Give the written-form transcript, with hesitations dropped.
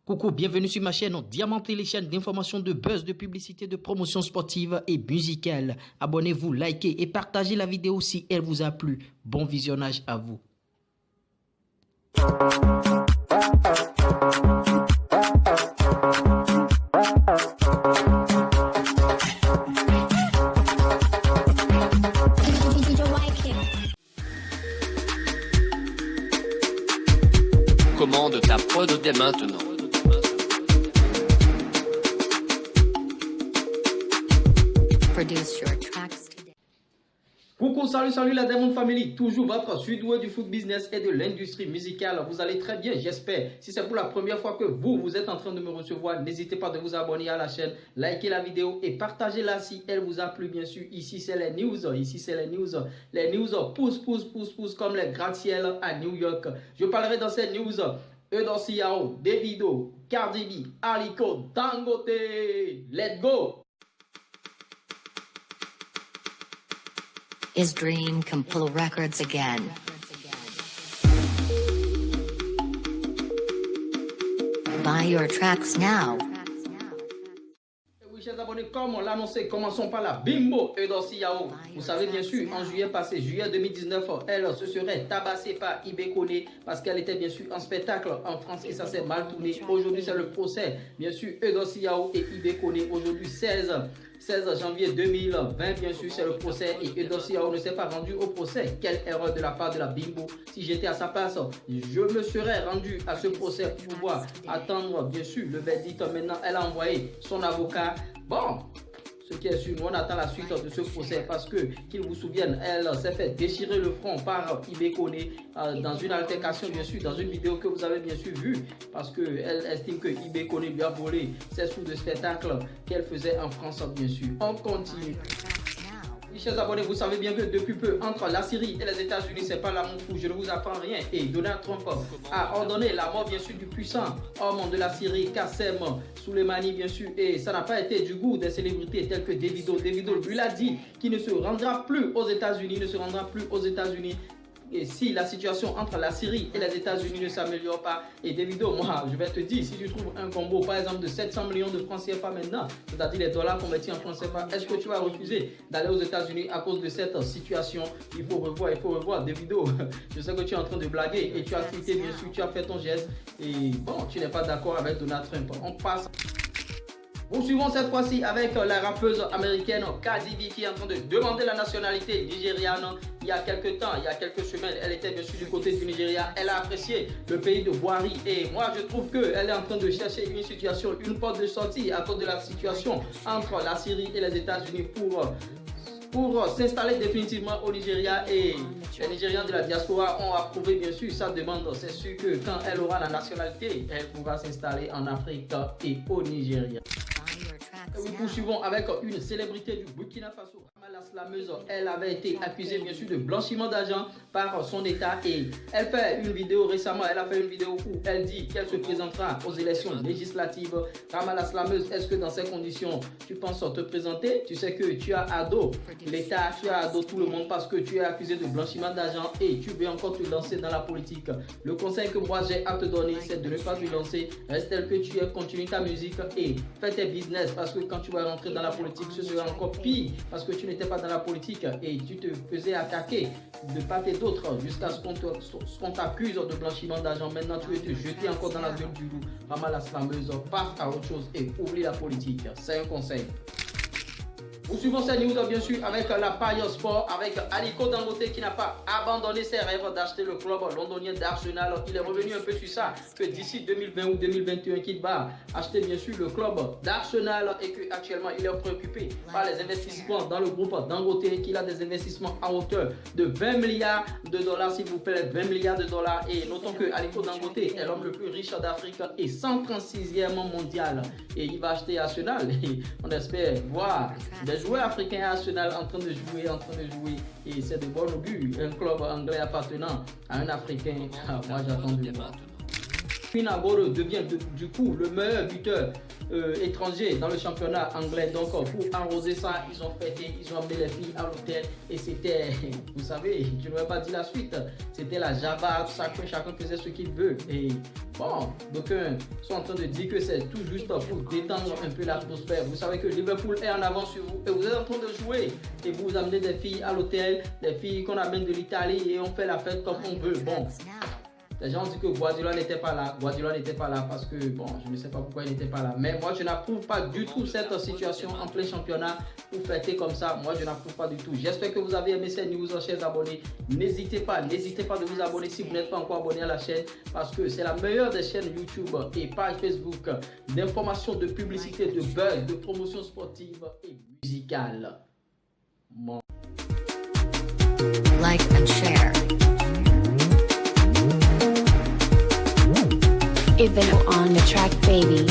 Coucou, bienvenue sur ma chaîne Diamanté, les chaînes d'information, de buzz, de publicité, de promotion sportive et musicale. Abonnez-vous, likez et partagez la vidéo si elle vous a plu. Bon visionnage à vous. Commande ta prod dès maintenant. Produce your tracks today. Coucou, salut la Diamond Family, toujours votre sud-ouest du foot business et de l'industrie musicale. Vous allez très bien, j'espère. Si c'est pour la première fois que vous êtes en train de me recevoir, n'hésitez pas de vous abonner à la chaîne, liker la vidéo et partagez-la si elle vous a plu, bien sûr. Ici, c'est les news. Les news poussent comme les gratte-ciel à New York. Je parlerai dans ces news Eudoxie Yao, Davido, Cardi B, Aliko, Dangote. Let's go! Is Dream can pull records again. Buy your tracks now. Oui, chers abonnés, comme on l'a annoncé, commençons par la Bimbo Eudoxie Yao. Vous savez bien sûr, en juillet passé, juillet 2019, elle se serait tabassée par Ibe Kone parce qu'elle était bien sûr en spectacle en France et ça s'est mal tourné. Aujourd'hui, c'est le procès, bien sûr, Eudoxie Yao et Ibe Kone. Aujourd'hui, 16 janvier 2020, bien sûr, c'est le procès et Eudoxie Yao ne s'est pas rendu au procès. Quelle erreur de la part de la Bimbo. Si j'étais à sa place, je me serais rendu à ce procès pour pouvoir attendre, bien sûr, le verdict. Maintenant, elle a envoyé son avocat. Bon, ce qui est sûr, nous on attend la suite de ce procès parce que, qu'ils vous souviennent, elle s'est fait déchirer le front par Ibe Kone dans une altercation, bien sûr, dans une vidéo que vous avez bien sûr vue parce qu'elle estime que Ibe Kone lui a volé ses sous de spectacle qu'elle faisait en France, bien sûr. On continue. Chers abonnés, vous savez bien que depuis peu, entre la Syrie et les États-Unis, c'est pas l'amour fou, je ne vous apprends rien. Et Donald Trump a ordonné la mort, bien sûr, du puissant homme de la Syrie, Qassem Soleimani, bien sûr. Et ça n'a pas été du goût des célébrités telles que Davido. Davido lui a dit qu'il ne se rendra plus aux États-Unis, Et si la situation entre la Syrie et les États-Unis ne s'améliore pas, et Davido, moi, je vais te dire, si tu trouves un combo, par exemple, de 700 millions de francs CFA maintenant, c'est-à-dire les dollars convertis en francs CFA, est-ce que tu vas refuser d'aller aux États-Unis à cause de cette situation? Il faut revoir. Davido, je sais que tu es en train de blaguer et tu as tweeté, bien sûr, tu as fait ton geste, et bon, tu n'es pas d'accord avec Donald Trump. On passe. Poursuivons cette fois-ci avec la rappeuse américaine Cardi B qui est en train de demander la nationalité nigériane. Il y a quelques temps, il y a quelques semaines, elle était bien sûr du côté du Nigeria. Elle a apprécié le pays de Buhari et moi je trouve qu'elle est en train de chercher une situation, une porte de sortie à cause de la situation entre la Syrie et les États-Unis pour s'installer définitivement au Nigeria et les Nigérians de la diaspora ont approuvé bien sûr sa demande. C'est sûr que quand elle aura la nationalité, elle pourra s'installer en Afrique et au Nigeria. Nous poursuivons avec une célébrité du Burkina Faso, la slameuse. Elle avait été accusée bien sûr de blanchiment d'argent par son état et elle fait une vidéo récemment, elle a fait une vidéo où elle dit qu'elle se présentera aux élections législatives. Rama la slameuse, est-ce que dans ces conditions tu penses te présenter? Tu sais que tu as ado l'État, tu as ado tout le monde parce que tu es accusé de blanchiment d'argent et tu veux encore te lancer dans la politique. Le conseil que moi j'ai à te donner, c'est de ne pas te lancer, reste tel que tu es, continue ta musique et fais tes business parce que quand tu vas rentrer dans la politique, ce sera encore pire parce que tu n'étais pas dans la politique et tu te faisais attaquer de part et d'autre jusqu'à ce qu'on t'accuse de blanchiment d'argent. Maintenant, tu veux te jeter encore dans la gueule du loup. Rama la slameuse, passe à autre chose et oublie la politique. C'est un conseil. Nous suivons cette news bien sûr avec la paille sport, avec Aliko Dangote qui n'a pas abandonné ses rêves d'acheter le club londonien d'Arsenal. Il est revenu un peu sur ça, que d'ici 2020 ou 2021 qu'il va acheter bien sûr le club d'Arsenal et qu'actuellement il est préoccupé par les investissements dans le groupe Dangote, qu'il a des investissements à hauteur de 20 milliards de dollars, s'il vous plaît, 20 milliards de dollars. Et notons que Aliko Dangote est l'homme le plus riche d'Afrique et 136e mondial. Et il va acheter Arsenal et on espère voir des joueurs africains à Arsenal en train de jouer et c'est de bon augure. Un club anglais appartenant à un Africain, moi j'attends de voir. Pinagoro devient du coup le meilleur buteur étrangers dans le championnat anglais. Donc pour arroser ça, ils ont fêté, ils ont amené les filles à l'hôtel et c'était, vous savez, je ne vais pas dire la suite, c'était la java, chacun faisait ce qu'il veut. Et bon, donc sont en train de dire que c'est tout juste pour détendre un peu l'atmosphère. Vous savez que Liverpool est en avance sur vous et vous êtes en train de jouer et vous amenez des filles à l'hôtel, des filles qu'on amène de l'Italie et on fait la fête comme on veut. Bon, les gens disent que Guardiola n'était pas là. Guardiola n'était pas là parce que, bon, je ne sais pas pourquoi il n'était pas là. Mais moi, je n'approuve pas du tout cette situation en plein championnat pour fêter comme ça. Moi, je n'approuve pas du tout. J'espère que vous avez aimé cette news, chers abonnés. N'hésitez pas de vous abonner si vous n'êtes pas encore abonné à la chaîne parce que c'est la meilleure des chaînes YouTube et page Facebook d'informations, de publicité, de buzz, de promotion sportive et musicale. Bon. Like and share. Even on the track, baby.